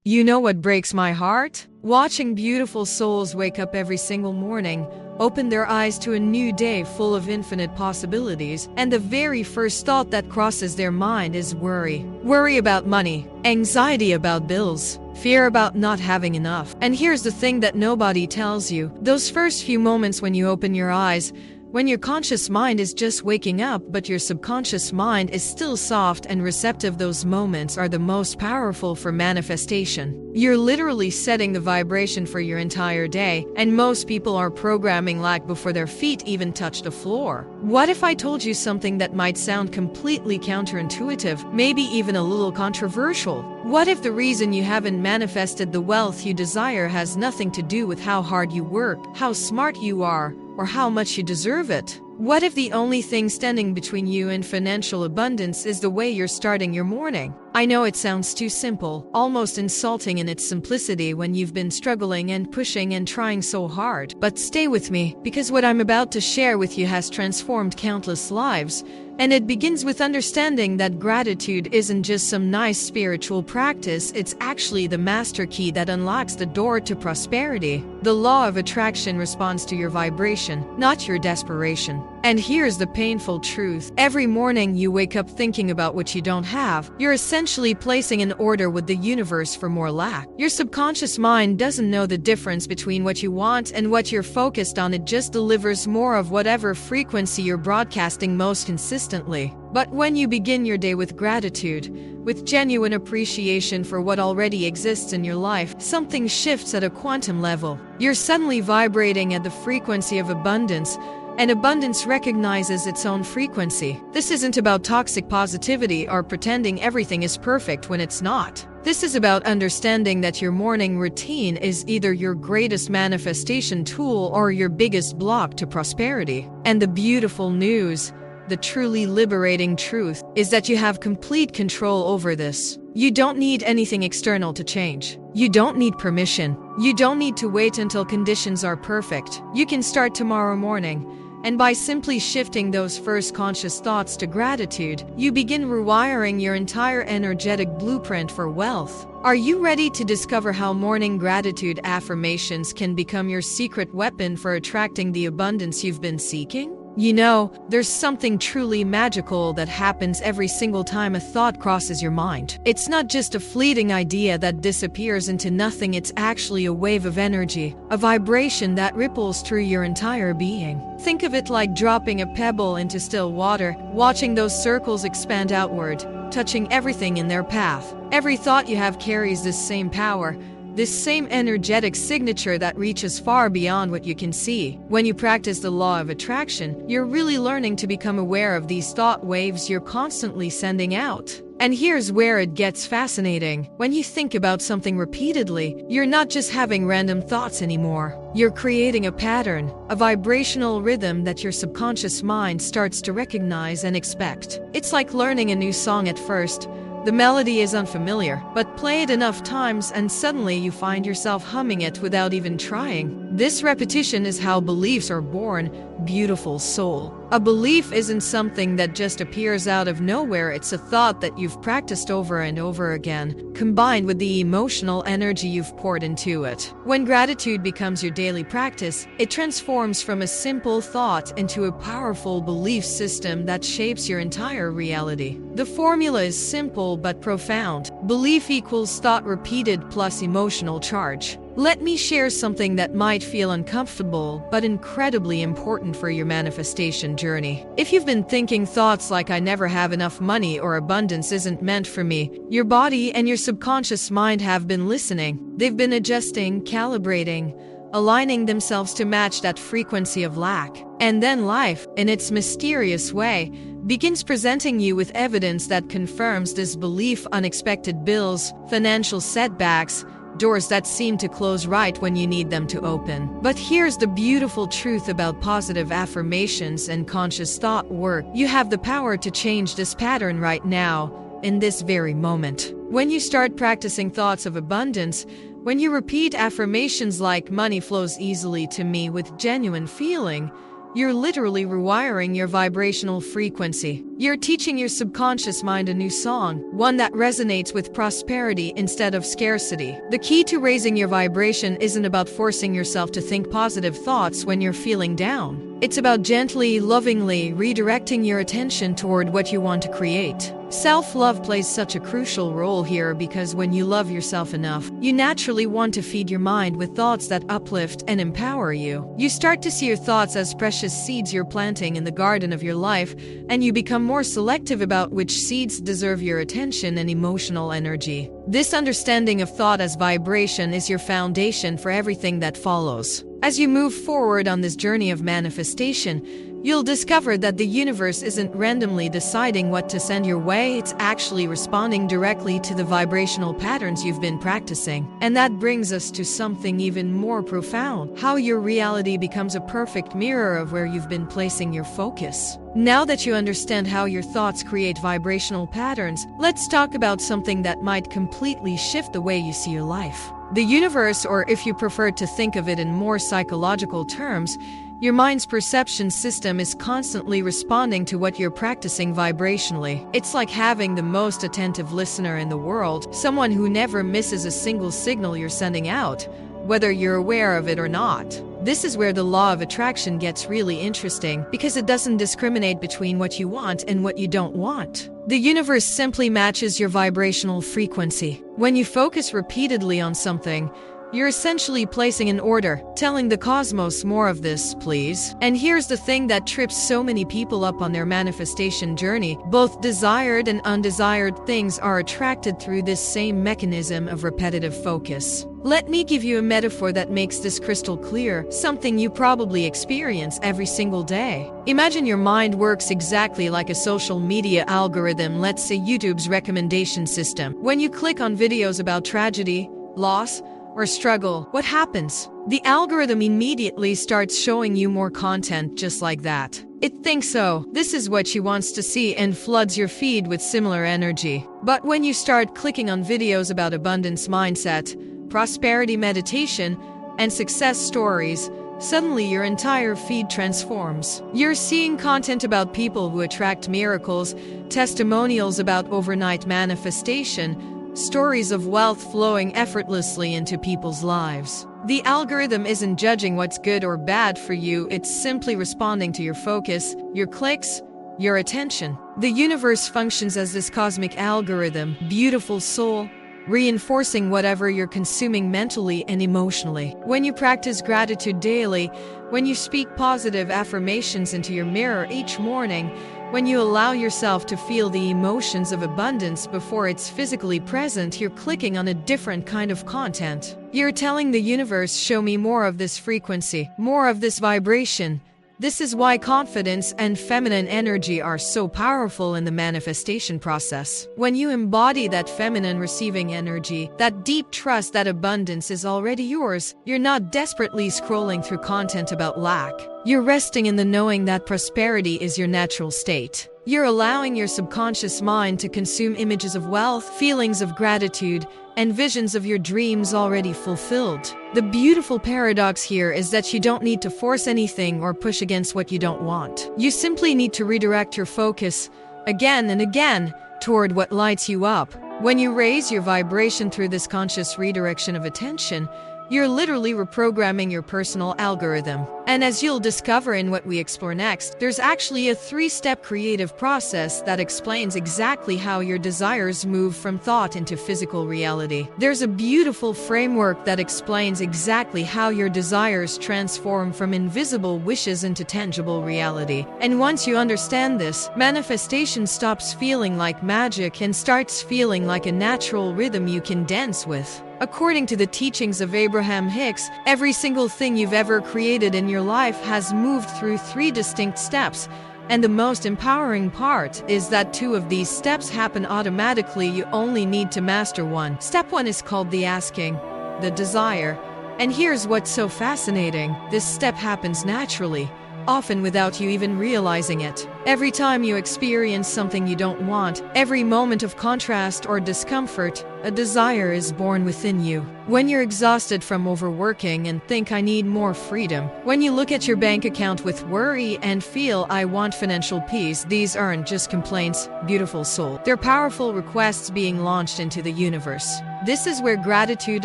You know what breaks my heart? Watching beautiful souls wake up every single morning, open their eyes to a new day full of infinite possibilities, and the very first thought that crosses their mind is worry. Worry about money, anxiety about bills, fear about not having enough. And here's the thing that nobody tells you. Those first few moments when you open your eyes, when your conscious mind is just waking up but your subconscious mind is still soft and receptive, those moments are the most powerful for manifestation. You're literally setting the vibration for your entire day, and most people are programming lack before their feet even touch the floor. What if I told you something that might sound completely counterintuitive, maybe even a little controversial? What if the reason you haven't manifested the wealth you desire has nothing to do with how hard you work, how smart you are, or how much you deserve it? What if the only thing standing between you and financial abundance is the way you're starting your morning? I know it sounds too simple, almost insulting in its simplicity when you've been struggling and pushing and trying so hard. But stay with me, because what I'm about to share with you has transformed countless lives. And it begins with understanding that gratitude isn't just some nice spiritual practice, it's actually the master key that unlocks the door to prosperity. The law of attraction responds to your vibration, not your desperation. And here's the painful truth. Every morning you wake up thinking about what you don't have, you're essentially placing an order with the universe for more lack. Your subconscious mind doesn't know the difference between what you want and what you're focused on. It just delivers more of whatever frequency you're broadcasting most consistently. But when you begin your day with gratitude, with genuine appreciation for what already exists in your life, something shifts at a quantum level. You're suddenly vibrating at the frequency of abundance, and abundance recognizes its own frequency. This isn't about toxic positivity or pretending everything is perfect when it's not. This is about understanding that your morning routine is either your greatest manifestation tool or your biggest block to prosperity. And the beautiful news, the truly liberating truth, is that you have complete control over this. You don't need anything external to change. You don't need permission. You don't need to wait until conditions are perfect. You can start tomorrow morning. And by simply shifting those first conscious thoughts to gratitude, you begin rewiring your entire energetic blueprint for wealth. Are you ready to discover how morning gratitude affirmations can become your secret weapon for attracting the abundance you've been seeking? You know, there's something truly magical that happens every single time a thought crosses your mind. It's not just a fleeting idea that disappears into nothing, it's actually a wave of energy, a vibration that ripples through your entire being. Think of it like dropping a pebble into still water, watching those circles expand outward, touching everything in their path. Every thought you have carries this same power, this same energetic signature that reaches far beyond what you can see. When you practice the law of attraction, you're really learning to become aware of these thought waves you're constantly sending out. And here's where it gets fascinating. When you think about something repeatedly, you're not just having random thoughts anymore. You're creating a pattern, a vibrational rhythm that your subconscious mind starts to recognize and expect. It's like learning a new song at first. The melody is unfamiliar, but play it enough times and suddenly you find yourself humming it without even trying. This repetition is how beliefs are born, beautiful soul. A belief isn't something that just appears out of nowhere, it's a thought that you've practiced over and over again, combined with the emotional energy you've poured into it. When gratitude becomes your daily practice, it transforms from a simple thought into a powerful belief system that shapes your entire reality. The formula is simple but profound. Belief equals thought repeated plus emotional charge. Let me share something that might feel uncomfortable but incredibly important for your manifestation journey. If you've been thinking thoughts like "I never have enough money" or "abundance isn't meant for me," your body and your subconscious mind have been listening. They've been adjusting, calibrating, aligning themselves to match that frequency of lack. And then life, in its mysterious way, begins presenting you with evidence that confirms this belief: unexpected bills, financial setbacks, doors that seem to close right when you need them to open. But here's the beautiful truth about positive affirmations and conscious thought work. You have the power to change this pattern right now, in this very moment. When you start practicing thoughts of abundance, when you repeat affirmations like "money flows easily to me with genuine feeling," you're literally rewiring your vibrational frequency. You're teaching your subconscious mind a new song, one that resonates with prosperity instead of scarcity. The key to raising your vibration isn't about forcing yourself to think positive thoughts when you're feeling down. It's about gently, lovingly redirecting your attention toward what you want to create. Self-love plays such a crucial role here because when you love yourself enough, you naturally want to feed your mind with thoughts that uplift and empower you. You start to see your thoughts as precious seeds you're planting in the garden of your life, and you become more selective about which seeds deserve your attention and emotional energy. This understanding of thought as vibration is your foundation for everything that follows. As you move forward on this journey of manifestation, you'll discover that the universe isn't randomly deciding what to send your way, it's actually responding directly to the vibrational patterns you've been practicing. And that brings us to something even more profound: how your reality becomes a perfect mirror of where you've been placing your focus. Now that you understand how your thoughts create vibrational patterns, let's talk about something that might completely shift the way you see your life. The universe, or if you prefer to think of it in more psychological terms, your mind's perception system is constantly responding to what you're practicing vibrationally. It's like having the most attentive listener in the world, someone who never misses a single signal you're sending out, whether you're aware of it or not. This is where the law of attraction gets really interesting, because it doesn't discriminate between what you want and what you don't want. The universe simply matches your vibrational frequency. When you focus repeatedly on something, you're essentially placing an order, telling the cosmos more of this, please. And here's the thing that trips so many people up on their manifestation journey: both desired and undesired things are attracted through this same mechanism of repetitive focus. Let me give you a metaphor that makes this crystal clear, something you probably experience every single day. Imagine your mind works exactly like a social media algorithm, let's say YouTube's recommendation system. When you click on videos about tragedy, loss, or struggle, what happens? The algorithm immediately starts showing you more content just like that. It thinks, oh, this is what she wants to see, and floods your feed with similar energy. But when you start clicking on videos about abundance mindset, prosperity meditation, and success stories, suddenly your entire feed transforms. You're seeing content about people who attract miracles, testimonials about overnight manifestation, stories of wealth flowing effortlessly into people's lives. The algorithm isn't judging what's good or bad for you, it's simply responding to your focus, your clicks, your attention. The universe functions as this cosmic algorithm, beautiful soul, reinforcing whatever you're consuming mentally and emotionally. When you practice gratitude daily, when you speak positive affirmations into your mirror each morning, when you allow yourself to feel the emotions of abundance before it's physically present, you're clicking on a different kind of content. You're telling the universe, show me more of this frequency, more of this vibration. This is why confidence and feminine energy are so powerful in the manifestation process. When you embody that feminine receiving energy, that deep trust that abundance is already yours, you're not desperately scrolling through content about lack. You're resting in the knowing that prosperity is your natural state. You're allowing your subconscious mind to consume images of wealth, feelings of gratitude, and visions of your dreams already fulfilled. The beautiful paradox here is that you don't need to force anything or push against what you don't want. You simply need to redirect your focus again and again toward what lights you up. When you raise your vibration through this conscious redirection of attention, you're literally reprogramming your personal algorithm. And as you'll discover in what we explore next, there's actually a 3-step creative process that explains exactly how your desires move from thought into physical reality. There's a beautiful framework that explains exactly how your desires transform from invisible wishes into tangible reality. And once you understand this, manifestation stops feeling like magic and starts feeling like a natural rhythm you can dance with. According to the teachings of Abraham Hicks, every single thing you've ever created in your life has moved through 3 distinct steps, and the most empowering part is that 2 of these steps happen automatically. You only need to master one. Step 1 is called the asking, the desire. And here's what's so fascinating: this step happens naturally. often without you even realizing it. Every time you experience something you don't want, every moment of contrast or discomfort, a desire is born within you. When you're exhausted from overworking and think I need more freedom, when you look at your bank account with worry and feel I want financial peace, these aren't just complaints, beautiful soul. They're powerful requests being launched into the universe. This is where gratitude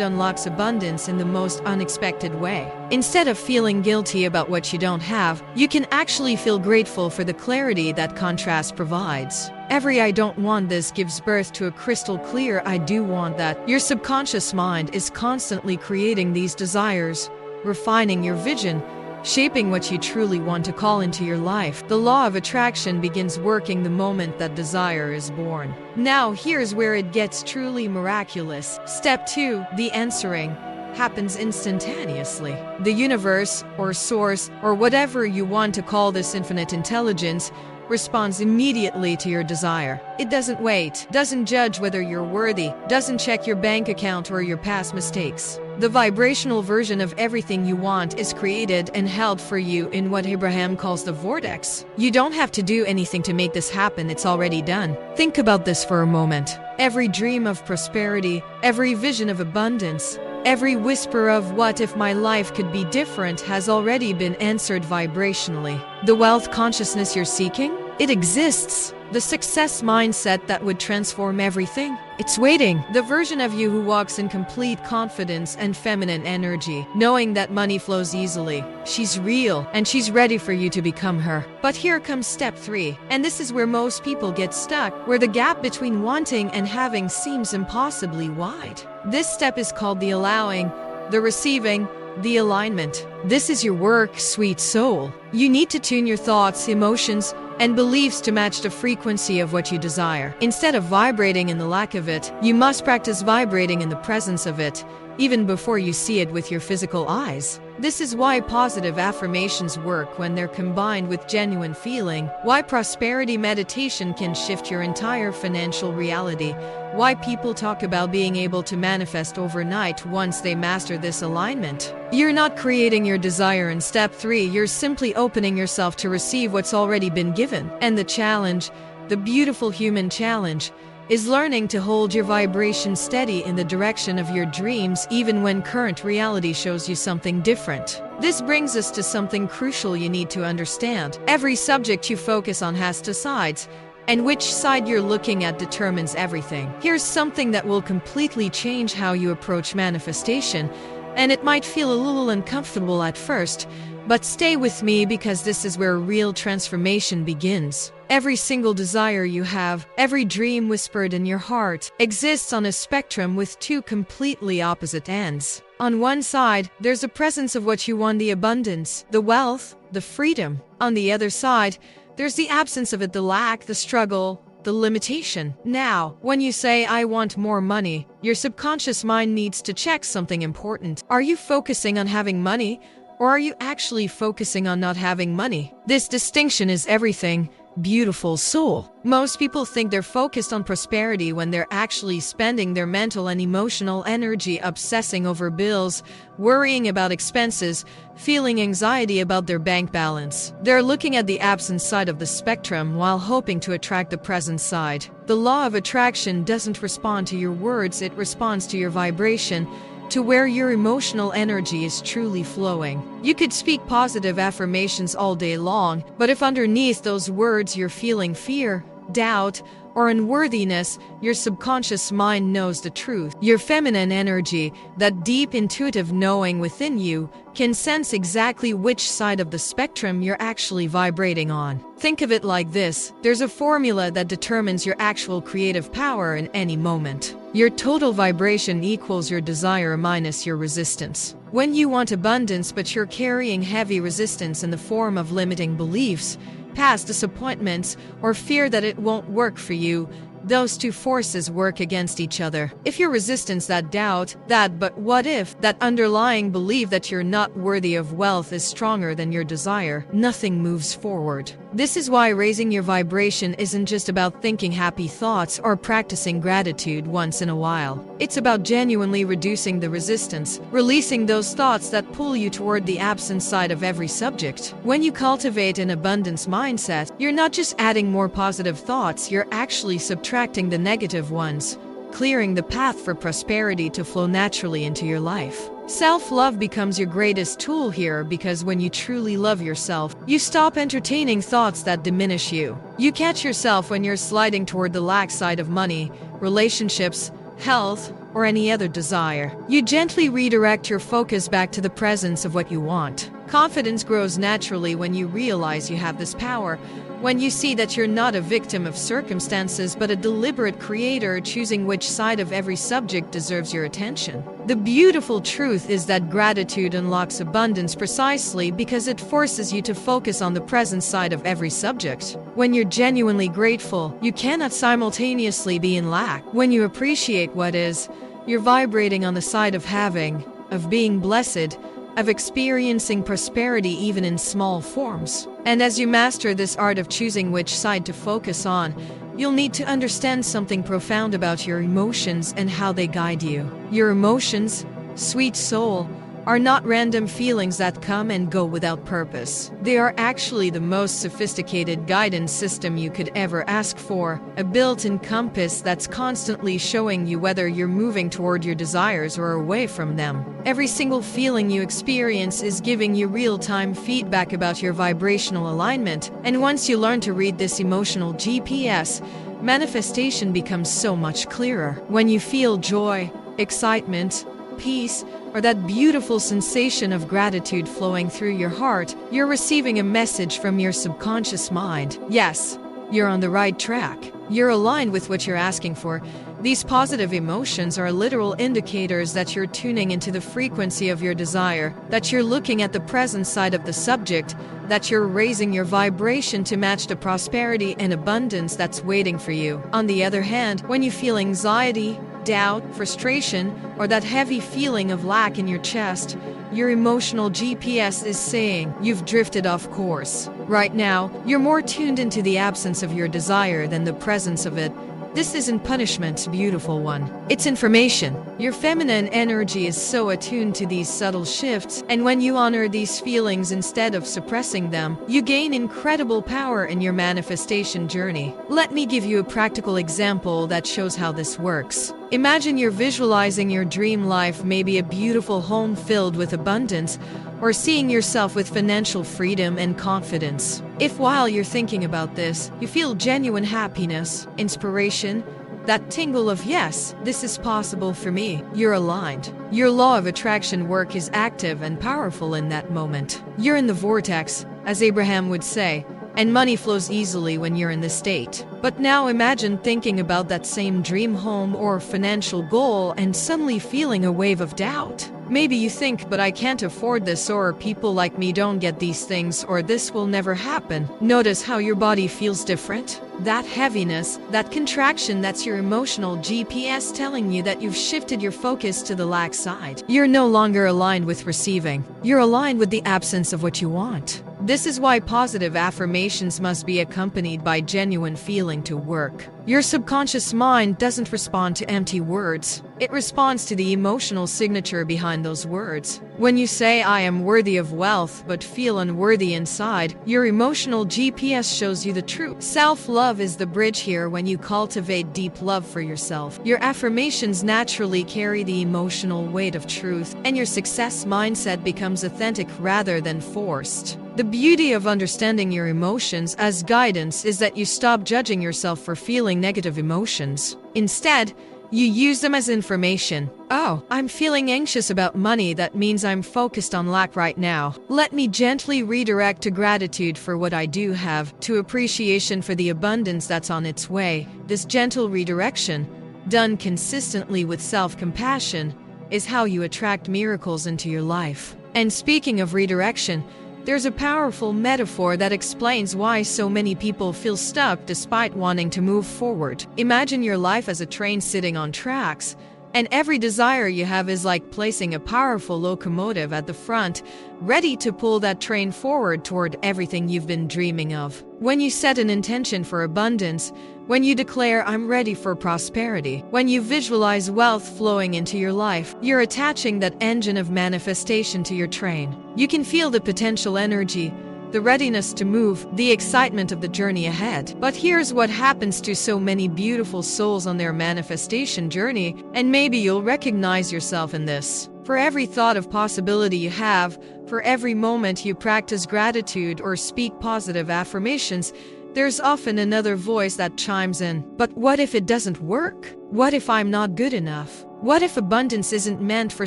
unlocks abundance in the most unexpected way. Instead of feeling guilty about what you don't have, you can actually feel grateful for the clarity that contrast provides. Every I don't want this gives birth to a crystal clear I do want that. Your subconscious mind is constantly creating these desires, refining your vision, shaping what you truly want to call into your life. The law of attraction begins working the moment that desire is born. Now, here's where it gets truly miraculous. Step 2, the answering happens instantaneously. The universe, or source, or whatever you want to call this infinite intelligence, responds immediately to your desire. It doesn't wait, doesn't judge whether you're worthy, doesn't check your bank account or your past mistakes. The vibrational version of everything you want is created and held for you in what Abraham calls the vortex. You don't have to do anything to make this happen, it's already done. Think about this for a moment. Every dream of prosperity, every vision of abundance, every whisper of what if my life could be different has already been answered vibrationally. The wealth consciousness you're seeking? It exists. The success mindset that would transform everything? It's waiting. The version of you who walks in complete confidence and feminine energy, knowing that money flows easily. She's real, and she's ready for you to become her. But here comes step 3, and this is where most people get stuck, where the gap between wanting and having seems impossibly wide. This step is called the allowing, the receiving, the alignment. This is your work, sweet soul. You need to tune your thoughts, emotions, and beliefs to match the frequency of what you desire. Instead of vibrating in the lack of it, you must practice vibrating in the presence of it, even before you see it with your physical eyes. This is why positive affirmations work when they're combined with genuine feeling, why prosperity meditation can shift your entire financial reality, why people talk about being able to manifest overnight once they master this alignment. You're not creating your desire in step 3, you're simply opening yourself to receive what's already been given. And the challenge, the beautiful human challenge, is learning to hold your vibration steady in the direction of your dreams even when current reality shows you something different. This brings us to something crucial you need to understand. Every subject you focus on has two sides, and which side you're looking at determines everything. Here's something that will completely change how you approach manifestation, and it might feel a little uncomfortable at first, but stay with me because this is where real transformation begins. Every single desire you have, every dream whispered in your heart, exists on a spectrum with two completely opposite ends. On one side, there's a presence of what you want, the abundance, the wealth, the freedom. On the other side, there's the absence of it, the lack, the struggle, the limitation. Now, when you say, I want more money, your subconscious mind needs to check something important. Are you focusing on having money, or are you actually focusing on not having money? This distinction is everything. Beautiful soul. Most people think they're focused on prosperity when they're actually spending their mental and emotional energy obsessing over bills, worrying about expenses, feeling anxiety about their bank balance. They're looking at the absent side of the spectrum while hoping to attract the present side. The law of attraction doesn't respond to your words, it responds to your vibration, to where your emotional energy is truly flowing. You could speak positive affirmations all day long, but if underneath those words you're feeling fear, doubt, or unworthiness, your subconscious mind knows the truth. Your feminine energy, that deep intuitive knowing within you, can sense exactly which side of the spectrum you're actually vibrating on. Think of it like this: there's a formula that determines your actual creative power in any moment. Your total vibration equals your desire minus your resistance. When you want abundance but you're carrying heavy resistance in the form of limiting beliefs, past disappointments, or fear that it won't work for you, those two forces work against each other. If your resistance, that doubt, that but what if, that underlying belief that you're not worthy of wealth is stronger than your desire, nothing moves forward. This is why raising your vibration isn't just about thinking happy thoughts or practicing gratitude once in a while. It's about genuinely reducing the resistance, releasing those thoughts that pull you toward the absent side of every subject. When you cultivate an abundance mindset, you're not just adding more positive thoughts, you're actually subtracting the negative ones, clearing the path for prosperity to flow naturally into your life. Self-love becomes your greatest tool here because when you truly love yourself, you stop entertaining thoughts that diminish you. You catch yourself when you're sliding toward the lack side of money, relationships, health, or any other desire. You gently redirect your focus back to the presence of what you want. Confidence grows naturally when you realize you have this power, when you see that you're not a victim of circumstances but a deliberate creator choosing which side of every subject deserves your attention. The beautiful truth is that gratitude unlocks abundance precisely because it forces you to focus on the present side of every subject. When you're genuinely grateful, you cannot simultaneously be in lack. When you appreciate what is, you're vibrating on the side of having, of being blessed, of experiencing prosperity even in small forms. And as you master this art of choosing which side to focus on, you'll need to understand something profound about your emotions and how they guide you. Your emotions, sweet soul, are not random feelings that come and go without purpose. They are actually the most sophisticated guidance system you could ever ask for, a built-in compass that's constantly showing you whether you're moving toward your desires or away from them. Every single feeling you experience is giving you real-time feedback about your vibrational alignment, and once you learn to read this emotional GPS, manifestation becomes so much clearer. When you feel joy, excitement, peace, or that beautiful sensation of gratitude flowing through your heart, you're receiving a message from your subconscious mind. Yes, you're on the right track. You're aligned with what you're asking for. These positive emotions are literal indicators that you're tuning into the frequency of your desire, that you're looking at the present side of the subject, that you're raising your vibration to match the prosperity and abundance that's waiting for you. On the other hand, when you feel anxiety, doubt, frustration, or that heavy feeling of lack in your chest, your emotional GPS is saying you've drifted off course. Right now, you're more tuned into the absence of your desire than the presence of it. This isn't punishment, beautiful one. It's information. Your feminine energy is so attuned to these subtle shifts, and when you honor these feelings instead of suppressing them, you gain incredible power in your manifestation journey. Let me give you a practical example that shows how this works. Imagine you're visualizing your dream life, maybe a beautiful home filled with abundance, or seeing yourself with financial freedom and confidence. If while you're thinking about this, you feel genuine happiness, inspiration, that tingle of yes, this is possible for me, you're aligned. Your law of attraction work is active and powerful in that moment. You're in the vortex, as Abraham would say, and money flows easily when you're in this state. But now imagine thinking about that same dream home or financial goal and suddenly feeling a wave of doubt. Maybe you think, but I can't afford this, or people like me don't get these things, or this will never happen. Notice how your body feels different. That heaviness, that contraction, that's your emotional GPS telling you that you've shifted your focus to the lack side. You're no longer aligned with receiving. You're aligned with the absence of what you want. This is why positive affirmations must be accompanied by genuine feeling to work. Your subconscious mind doesn't respond to empty words. It responds to the emotional signature behind those words. When you say, I am worthy of wealth, but feel unworthy inside, your emotional GPS shows you the truth. Self-love is the bridge here. When you cultivate deep love for yourself, your affirmations naturally carry the emotional weight of truth, and your success mindset becomes authentic rather than forced. The beauty of understanding your emotions as guidance is that you stop judging yourself for feeling negative emotions. Instead, you use them as information. Oh, I'm feeling anxious about money. That means I'm focused on lack right now. Let me gently redirect to gratitude for what I do have, to appreciation for the abundance that's on its way. This gentle redirection, done consistently with self-compassion, is how you attract miracles into your life. And speaking of redirection, there's a powerful metaphor that explains why so many people feel stuck despite wanting to move forward. Imagine your life as a train sitting on tracks. And every desire you have is like placing a powerful locomotive at the front, ready to pull that train forward toward everything you've been dreaming of. When you set an intention for abundance, when you declare, "I'm ready for prosperity," when you visualize wealth flowing into your life, you're attaching that engine of manifestation to your train. You can feel the potential energy, the readiness to move, the excitement of the journey ahead. But here's what happens to so many beautiful souls on their manifestation journey, and maybe you'll recognize yourself in this. For every thought of possibility you have, for every moment you practice gratitude or speak positive affirmations, there's often another voice that chimes in. But what if it doesn't work? What if I'm not good enough? What if abundance isn't meant for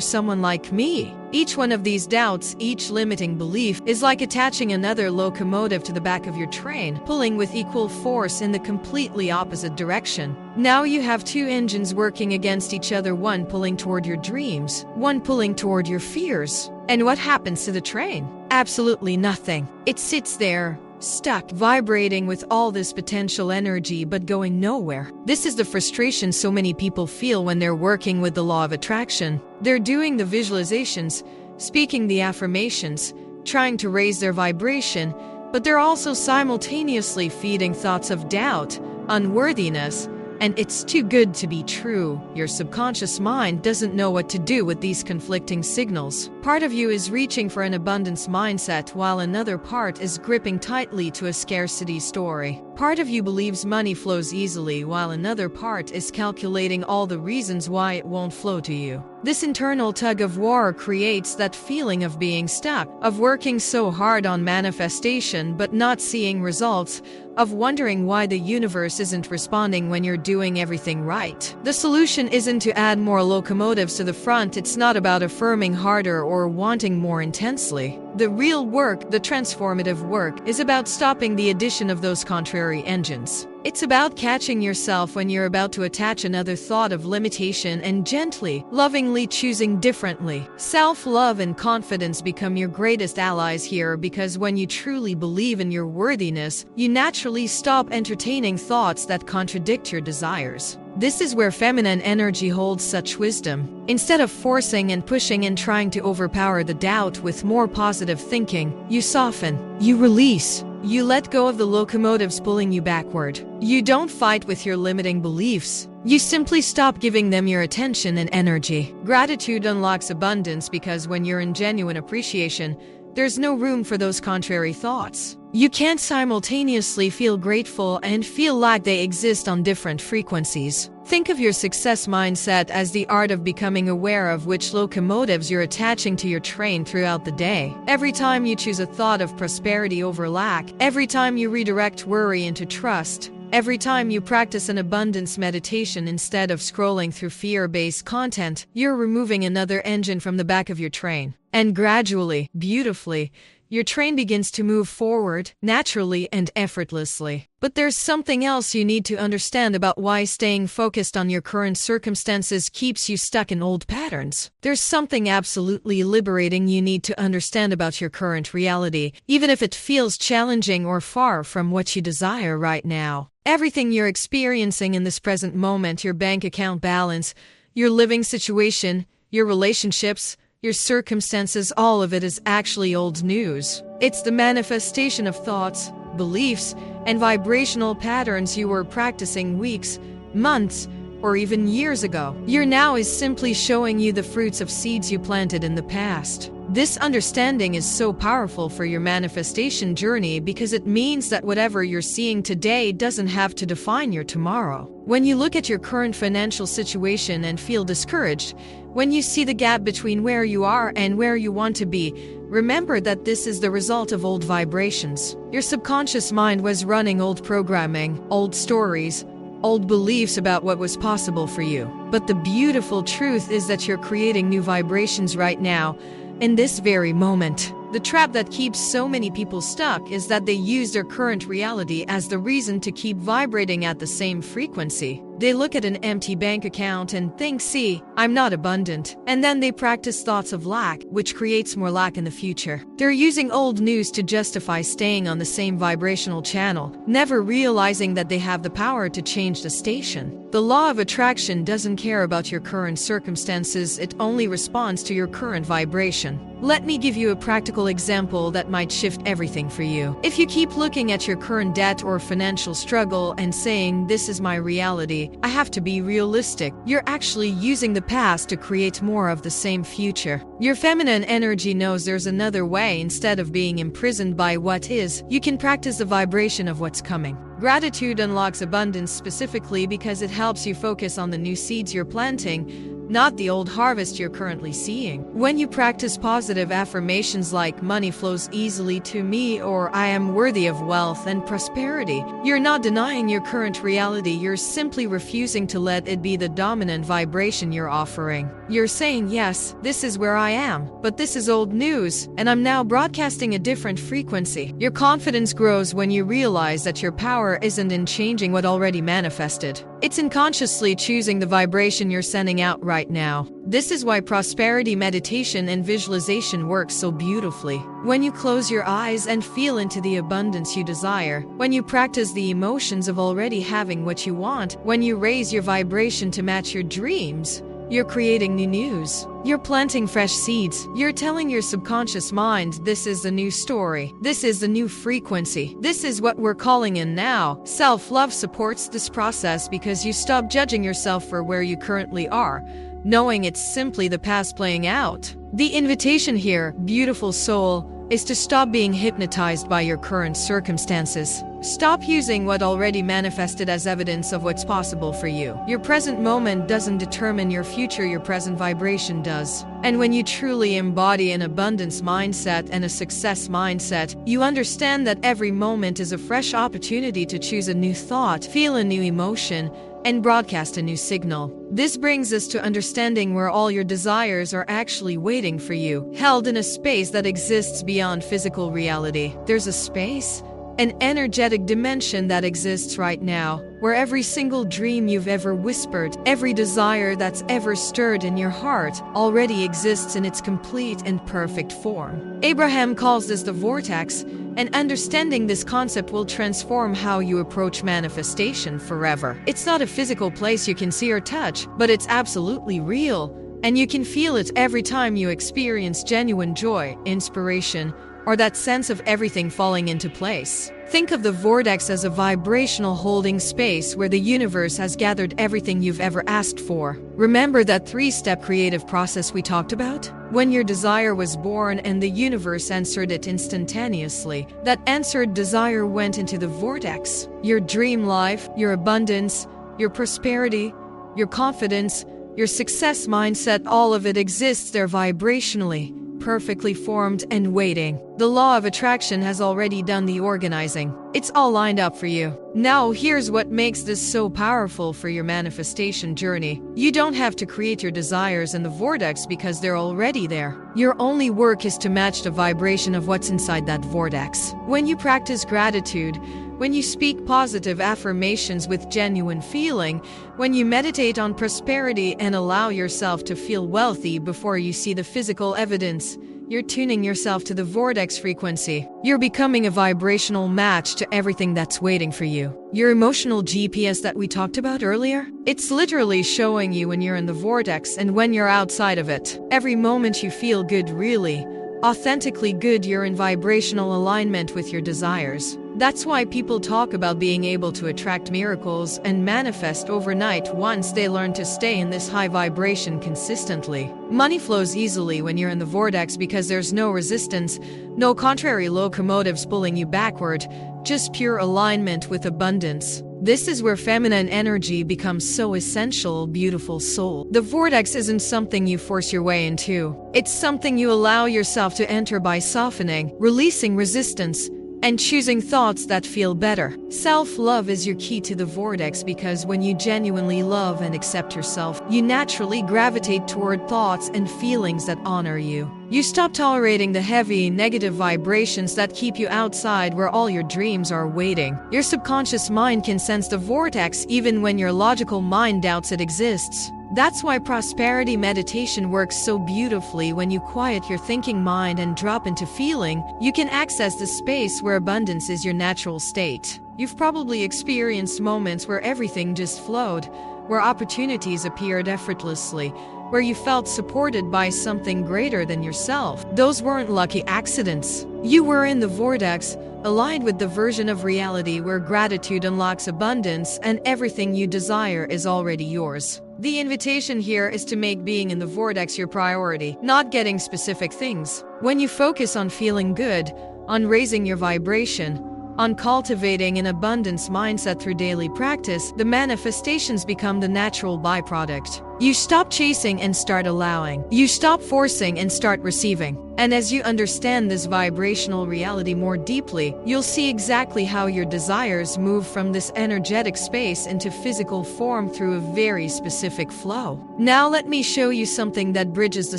someone like me? Each one of these doubts, each limiting belief, is like attaching another locomotive to the back of your train, pulling with equal force in the completely opposite direction. Now you have two engines working against each other, one pulling toward your dreams, one pulling toward your fears. And what happens to the train? Absolutely nothing. It sits there, stuck, vibrating with all this potential energy but going nowhere. This is the frustration so many people feel when they're working with the law of attraction. They're doing the visualizations, speaking the affirmations, trying to raise their vibration, but they're also simultaneously feeding thoughts of doubt, unworthiness, and it's too good to be true. Your subconscious mind doesn't know what to do with these conflicting signals. Part of you is reaching for an abundance mindset while another part is gripping tightly to a scarcity story. Part of you believes money flows easily while another part is calculating all the reasons why it won't flow to you. This internal tug of war creates that feeling of being stuck, of working so hard on manifestation but not seeing results, of wondering why the universe isn't responding when you're doing everything right. The solution isn't to add more locomotives to the front. It's not about affirming harder or wanting more intensely. The real work, the transformative work, is about stopping the addition of those contrary engines. It's about catching yourself when you're about to attach another thought of limitation and gently, lovingly choosing differently. Self-love and confidence become your greatest allies here, because when you truly believe in your worthiness, you naturally stop entertaining thoughts that contradict your desires. This is where feminine energy holds such wisdom. Instead of forcing and pushing and trying to overpower the doubt with more positive thinking, you soften, you release. You let go of the locomotives pulling you backward. You don't fight with your limiting beliefs. You simply stop giving them your attention and energy. Gratitude unlocks abundance because when you're in genuine appreciation, there's no room for those contrary thoughts. You can't simultaneously feel grateful and feel like they exist on different frequencies. Think of your success mindset as the art of becoming aware of which locomotives you're attaching to your train throughout the day. Every time you choose a thought of prosperity over lack, every time you redirect worry into trust, every time you practice an abundance meditation instead of scrolling through fear-based content, you're removing another engine from the back of your train. And gradually, beautifully, your train begins to move forward, naturally and effortlessly. But there's something else you need to understand about why staying focused on your current circumstances keeps you stuck in old patterns. There's something absolutely liberating you need to understand about your current reality, even if it feels challenging or far from what you desire right now. Everything you're experiencing in this present moment, your bank account balance, your living situation, your relationships, your circumstances, all of it is actually old news. It's the manifestation of thoughts, beliefs, and vibrational patterns you were practicing weeks, months, or even years ago. Your now is simply showing you the fruits of seeds you planted in the past. This understanding is so powerful for your manifestation journey because it means that whatever you're seeing today doesn't have to define your tomorrow. When you look at your current financial situation and feel discouraged, when you see the gap between where you are and where you want to be, remember that this is the result of old vibrations. Your subconscious mind was running old programming, old stories, old beliefs about what was possible for you. But the beautiful truth is that you're creating new vibrations right now, in this very moment. The trap that keeps so many people stuck is that they use their current reality as the reason to keep vibrating at the same frequency. They look at an empty bank account and think, "See, I'm not abundant." And then they practice thoughts of lack, which creates more lack in the future. They're using old news to justify staying on the same vibrational channel, never realizing that they have the power to change the station. The law of attraction doesn't care about your current circumstances, it only responds to your current vibration. Let me give you a practical example that might shift everything for you. If you keep looking at your current debt or financial struggle and saying, "This is my reality, I have to be realistic," you're actually using the past to create more of the same future. Your feminine energy knows there's another way. Instead of being imprisoned by what is, you can practice the vibration of what's coming. Gratitude unlocks abundance specifically because it helps you focus on the new seeds you're planting, not the old harvest you're currently seeing. When you practice positive affirmations like "money flows easily to me" or "I am worthy of wealth and prosperity," you're not denying your current reality, you're simply refusing to let it be the dominant vibration you're offering. You're saying, "Yes, this is where I am, but this is old news, and I'm now broadcasting a different frequency." Your confidence grows when you realize that your power isn't in changing what already manifested. It's in consciously choosing the vibration you're sending out right now. This is why prosperity meditation and visualization works so beautifully. When you close your eyes and feel into the abundance you desire, when you practice the emotions of already having what you want, when you raise your vibration to match your dreams, you're creating new news. You're planting fresh seeds. You're telling your subconscious mind, "This is the new story. This is the new frequency. This is what we're calling in now." Self-love supports this process because you stop judging yourself for where you currently are, knowing it's simply the past playing out. The invitation here, beautiful soul, is to stop being hypnotized by your current circumstances. Stop using what already manifested as evidence of what's possible for you. Your present moment doesn't determine your future, your present vibration does. And when you truly embody an abundance mindset and a success mindset, you understand that every moment is a fresh opportunity to choose a new thought, feel a new emotion, and broadcast a new signal. This brings us to understanding where all your desires are actually waiting for you, held in a space that exists beyond physical reality. There's a space, an energetic dimension that exists right now, where every single dream you've ever whispered, every desire that's ever stirred in your heart, already exists in its complete and perfect form. Abraham calls this the vortex, and understanding this concept will transform how you approach manifestation forever. It's not a physical place you can see or touch, but it's absolutely real, and you can feel it every time you experience genuine joy, inspiration, or that sense of everything falling into place. Think of the vortex as a vibrational holding space where the universe has gathered everything you've ever asked for. Remember that 3-step creative process we talked about? When your desire was born and the universe answered it instantaneously, that answered desire went into the vortex. Your dream life, your abundance, your prosperity, your confidence, your success mindset, all of it exists there vibrationally, perfectly formed and waiting. The law of attraction has already done the organizing. It's all lined up for you. Now, here's what makes this so powerful for your manifestation journey. You don't have to create your desires in the vortex because they're already there. Your only work is to match the vibration of what's inside that vortex. When you practice gratitude, when you speak positive affirmations with genuine feeling, when you meditate on prosperity and allow yourself to feel wealthy before you see the physical evidence, you're tuning yourself to the vortex frequency. You're becoming a vibrational match to everything that's waiting for you. Your emotional GPS that we talked about earlier? It's literally showing you when you're in the vortex and when you're outside of it. Every moment you feel good, really, authentically good, you're in vibrational alignment with your desires. That's why people talk about being able to attract miracles and manifest overnight once they learn to stay in this high vibration consistently. Money flows easily when you're in the vortex because there's no resistance, no contrary locomotives pulling you backward, just pure alignment with abundance. This is where feminine energy becomes so essential, beautiful soul. The vortex isn't something you force your way into. It's something you allow yourself to enter by softening, releasing resistance, and choosing thoughts that feel better. Self-love is your key to the vortex because when you genuinely love and accept yourself, you naturally gravitate toward thoughts and feelings that honor you. You stop tolerating the heavy, negative vibrations that keep you outside where all your dreams are waiting. Your subconscious mind can sense the vortex even when your logical mind doubts it exists. That's why prosperity meditation works so beautifully. When you quiet your thinking mind and drop into feeling, you can access the space where abundance is your natural state. You've probably experienced moments where everything just flowed, where opportunities appeared effortlessly, where you felt supported by something greater than yourself. Those weren't lucky accidents. You were in the vortex, aligned with the version of reality where gratitude unlocks abundance and everything you desire is already yours. The invitation here is to make being in the vortex your priority, not getting specific things. When you focus on feeling good, on raising your vibration, on cultivating an abundance mindset through daily practice, the manifestations become the natural byproduct. You stop chasing and start allowing. You stop forcing and start receiving. And as you understand this vibrational reality more deeply, you'll see exactly how your desires move from this energetic space into physical form through a very specific flow. Now let me show you something that bridges the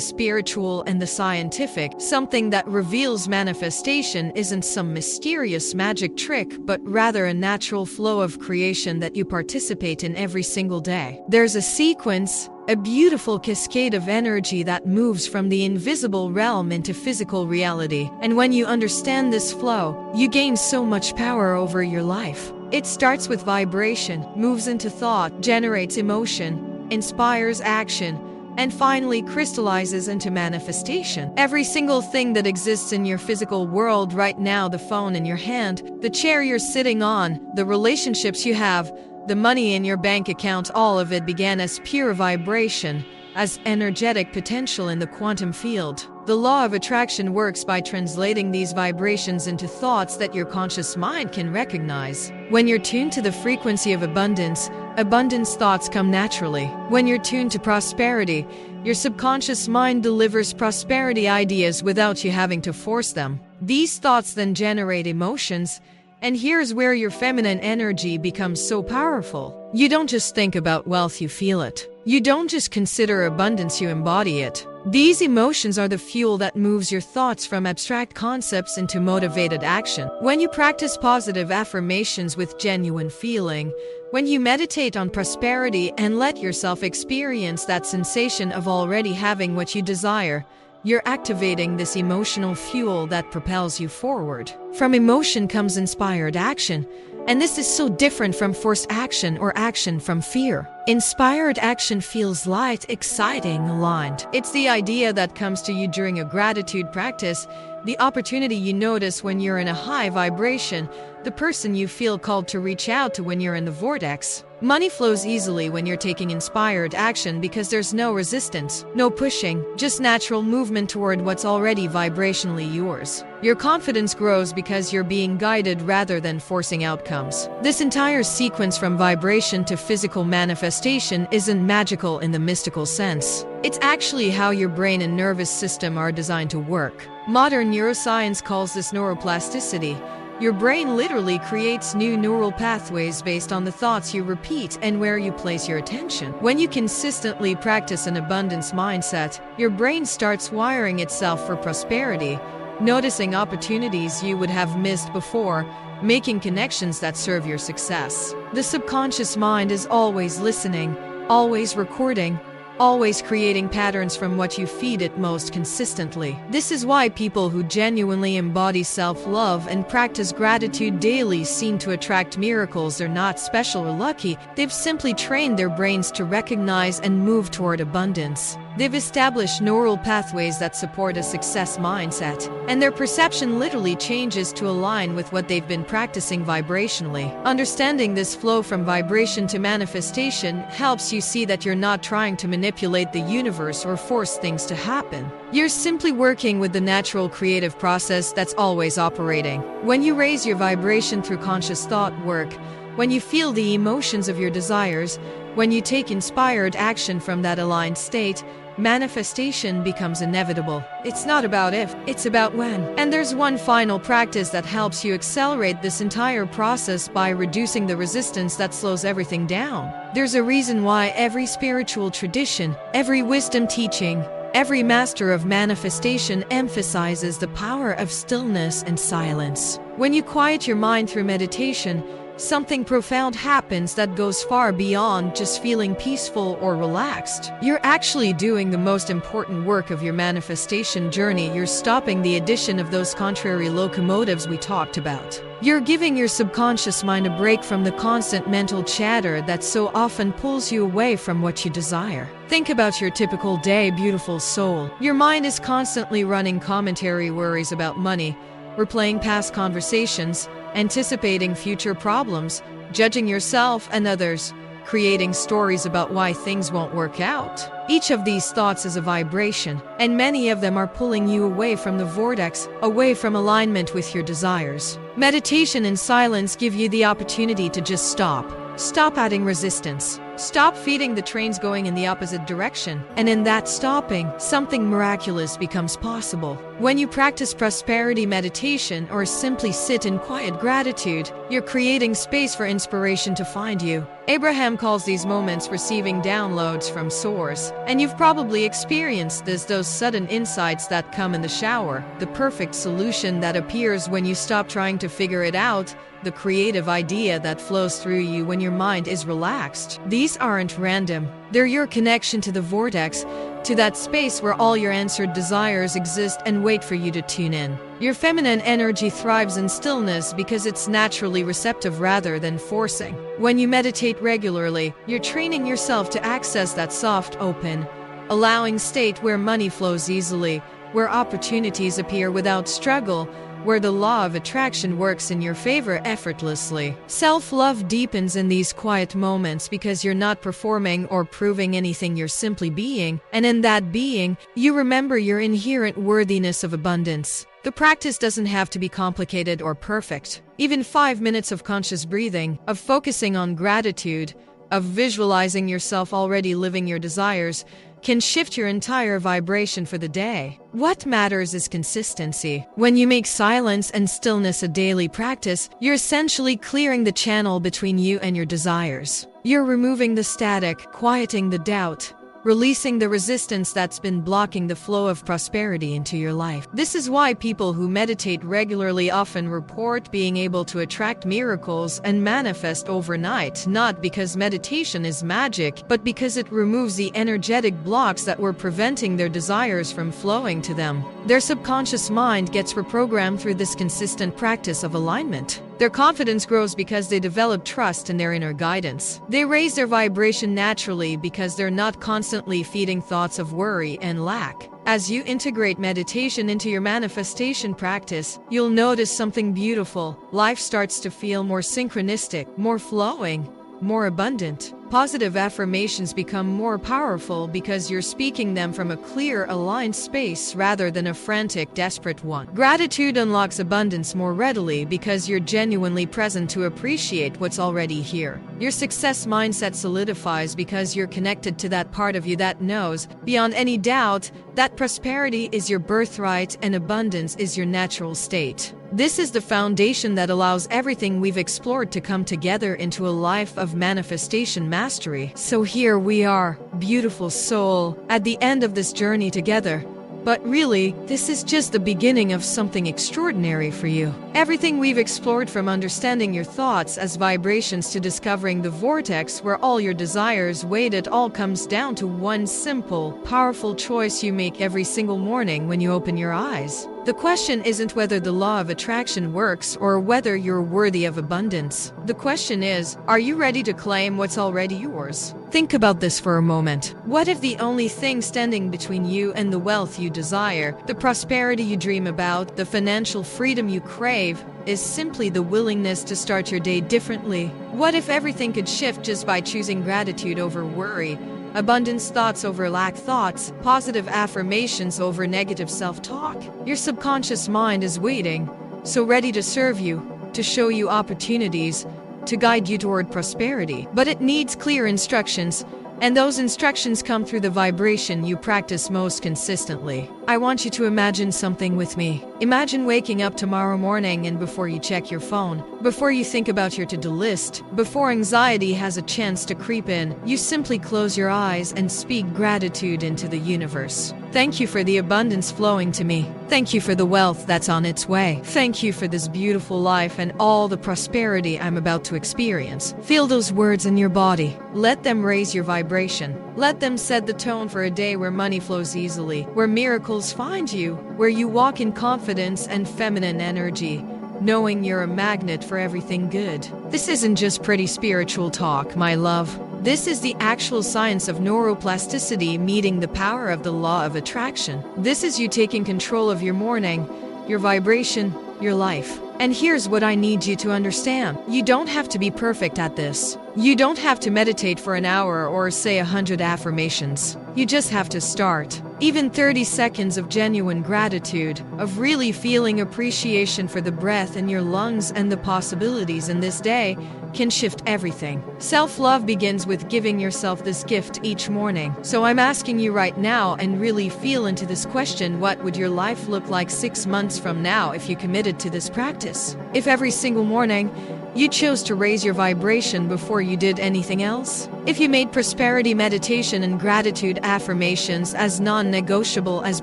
spiritual and the scientific, something that reveals manifestation isn't some mysterious magic trick, but rather a natural flow of creation that you participate in every single day. There's a sequence, a beautiful cascade of energy that moves from the invisible realm into physical reality. And when you understand this flow, you gain so much power over your life. It starts with vibration, moves into thought, generates emotion, inspires action, and finally crystallizes into manifestation. Every single thing that exists in your physical world right now, the phone in your hand, the chair you're sitting on, the relationships you have, the money in your bank account, all of it began as pure vibration, as energetic potential in the quantum field. The law of attraction works by translating these vibrations into thoughts that your conscious mind can recognize. When you're tuned to the frequency of abundance, abundance thoughts come naturally. When you're tuned to prosperity, your subconscious mind delivers prosperity ideas without you having to force them. These thoughts then generate emotions, and here's where your feminine energy becomes so powerful. You don't just think about wealth, you feel it. You don't just consider abundance, you embody it. These emotions are the fuel that moves your thoughts from abstract concepts into motivated action. When you practice positive affirmations with genuine feeling, when you meditate on prosperity and let yourself experience that sensation of already having what you desire, you're activating this emotional fuel that propels you forward. From emotion comes inspired action, and this is so different from forced action or action from fear. Inspired action feels light, exciting, aligned. It's the idea that comes to you during a gratitude practice, the opportunity you notice when you're in a high vibration, the person you feel called to reach out to when you're in the vortex. Money flows easily when you're taking inspired action because there's no resistance, no pushing, just natural movement toward what's already vibrationally yours. Your confidence grows because you're being guided rather than forcing outcomes. This entire sequence from vibration to physical manifestation isn't magical in the mystical sense. It's actually how your brain and nervous system are designed to work. Modern neuroscience calls this neuroplasticity. Your brain literally creates new neural pathways based on the thoughts you repeat and where you place your attention. When you consistently practice an abundance mindset, your brain starts wiring itself for prosperity, noticing opportunities you would have missed before, making connections that serve your success. The subconscious mind is always listening, always recording, always creating patterns from what you feed it most consistently. This is why people who genuinely embody self-love and practice gratitude daily seem to attract miracles. They're not special or lucky, they've simply trained their brains to recognize and move toward abundance. They've established neural pathways that support a success mindset, and their perception literally changes to align with what they've been practicing vibrationally. Understanding this flow from vibration to manifestation helps you see that you're not trying to manipulate the universe or force things to happen. You're simply working with the natural creative process that's always operating. When you raise your vibration through conscious thought work, when you feel the emotions of your desires, when you take inspired action from that aligned state, manifestation becomes inevitable. It's not about if, it's about when. And there's one final practice that helps you accelerate this entire process by reducing the resistance that slows everything down. There's a reason why every spiritual tradition, every wisdom teaching, every master of manifestation emphasizes the power of stillness and silence. When you quiet your mind through meditation, something profound happens that goes far beyond just feeling peaceful or relaxed. You're actually doing the most important work of your manifestation journey. You're stopping the addition of those contrary locomotives we talked about. You're giving your subconscious mind a break from the constant mental chatter that so often pulls you away from what you desire. Think about your typical day, beautiful soul. Your mind is constantly running commentary, worries about money, replaying past conversations, anticipating future problems, judging yourself and others, creating stories about why things won't work out. Each of these thoughts is a vibration, and many of them are pulling you away from the vortex, away from alignment with your desires. Meditation and silence give you the opportunity to just stop. Stop adding resistance. Stop feeding the trains going in the opposite direction. And in that stopping, something miraculous becomes possible. When you practice prosperity meditation or simply sit in quiet gratitude, you're creating space for inspiration to find you. Abraham calls these moments receiving downloads from Source. And you've probably experienced this, those sudden insights that come in the shower, the perfect solution that appears when you stop trying to figure it out, the creative idea that flows through you when your mind is relaxed. These aren't random. They're your connection to the vortex, to that space where all your answered desires exist and wait for you to tune in. Your feminine energy thrives in stillness because it's naturally receptive rather than forcing. When you meditate regularly, you're training yourself to access that soft, open, allowing state where money flows easily, where opportunities appear without struggle, where the law of attraction works in your favor effortlessly. Self-love deepens in these quiet moments because you're not performing or proving anything, you're simply being, and in that being, you remember your inherent worthiness of abundance. The practice doesn't have to be complicated or perfect. Even 5 minutes of conscious breathing, of focusing on gratitude, of visualizing yourself already living your desires, can shift your entire vibration for the day. What matters is consistency. When you make silence and stillness a daily practice, you're essentially clearing the channel between you and your desires. You're removing the static, quieting the doubt, releasing the resistance that's been blocking the flow of prosperity into your life. This is why people who meditate regularly often report being able to attract miracles and manifest overnight, not because meditation is magic, but because it removes the energetic blocks that were preventing their desires from flowing to them. Their subconscious mind gets reprogrammed through this consistent practice of alignment. Their confidence grows because they develop trust in their inner guidance. They raise their vibration naturally because they're not constantly feeding thoughts of worry and lack. As you integrate meditation into your manifestation practice, you'll notice something beautiful. Life starts to feel more synchronistic, more flowing, more abundant. Positive affirmations become more powerful because you're speaking them from a clear, aligned space rather than a frantic, desperate one. Gratitude unlocks abundance more readily because you're genuinely present to appreciate what's already here. Your success mindset solidifies because you're connected to that part of you that knows, beyond any doubt, that prosperity is your birthright and abundance is your natural state. This is the foundation that allows everything we've explored to come together into a life of manifestation mastery. So here we are, beautiful soul, at the end of this journey together. But really, this is just the beginning of something extraordinary for you. Everything we've explored, from understanding your thoughts as vibrations to discovering the vortex where all your desires wait, it all comes down to one simple, powerful choice you make every single morning when you open your eyes. The question isn't whether the law of attraction works or whether you're worthy of abundance. The question is, are you ready to claim what's already yours? Think about this for a moment. What if the only thing standing between you and the wealth you desire, the prosperity you dream about, the financial freedom you crave, is simply the willingness to start your day differently? What if everything could shift just by choosing gratitude over worry, abundance thoughts over lack thoughts, positive affirmations over negative self-talk? Your subconscious mind is waiting, so ready to serve you, to show you opportunities, to guide you toward prosperity. But it needs clear instructions, and those instructions come through the vibration you practice most consistently. I want you to imagine something with me. Imagine waking up tomorrow morning, and before you check your phone, before you think about your to-do list, before anxiety has a chance to creep in, you simply close your eyes and speak gratitude into the universe. Thank you for the abundance flowing to me. Thank you for the wealth that's on its way. Thank you for this beautiful life and all the prosperity I'm about to experience. Feel those words in your body. Let them raise your vibration. Let them set the tone for a day where money flows easily, where miracles find you, where you walk in confidence and feminine energy, knowing you're a magnet for everything good. This isn't just pretty spiritual talk, my love. This is the actual science of neuroplasticity meeting the power of the law of attraction. This is you taking control of your morning, your vibration, your life. And here's what I need you to understand. You don't have to be perfect at this. You don't have to meditate for an hour or say 100 affirmations. You just have to start. Even 30 seconds of genuine gratitude, of really feeling appreciation for the breath in your lungs and the possibilities in this day, can shift everything. Self-love begins with giving yourself this gift each morning. So I'm asking you right now and really feel into this question: what would your life look like 6 months from now if you committed to this practice? If every single morning you chose to raise your vibration before you did anything else? If you made prosperity meditation and gratitude affirmations as non-negotiable as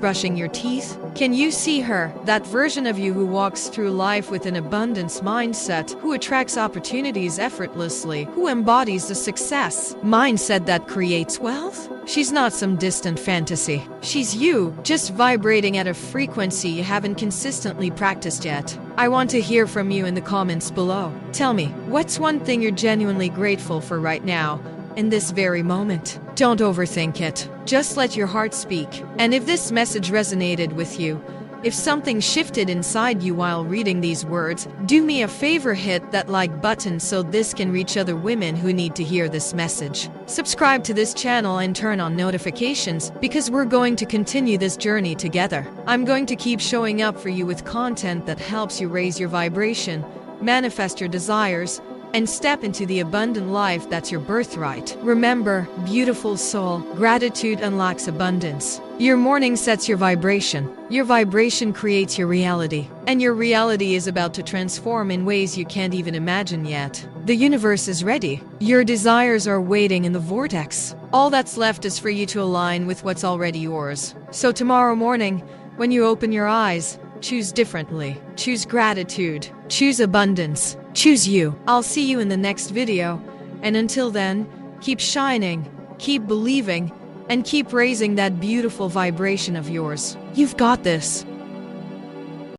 brushing your teeth? Can you see her, that version of you who walks through life with an abundance mindset, who attracts opportunities effortlessly, who embodies the success mindset that creates wealth? She's not some distant fantasy. She's you, just vibrating at a frequency you haven't consistently practiced yet. I want to hear from you in the comments below. Tell me, what's one thing you're genuinely grateful for right now, in this very moment? Don't overthink it. Just let your heart speak. And if this message resonated with you, if something shifted inside you while reading these words, do me a favor, hit that like button so this can reach other women who need to hear this message. Subscribe to this channel and turn on notifications, because we're going to continue this journey together. I'm going to keep showing up for you with content that helps you raise your vibration, manifest your desires, and step into the abundant life that's your birthright. Remember, beautiful soul, gratitude unlocks abundance. Your morning sets your vibration. Your vibration creates your reality. And your reality is about to transform in ways you can't even imagine yet. The universe is ready. Your desires are waiting in the vortex. All that's left is for you to align with what's already yours. So tomorrow morning, when you open your eyes, choose differently. Choose gratitude. Choose abundance. Choose you. I'll see you in the next video. And until then, keep shining, keep believing, and keep raising that beautiful vibration of yours. You've got this.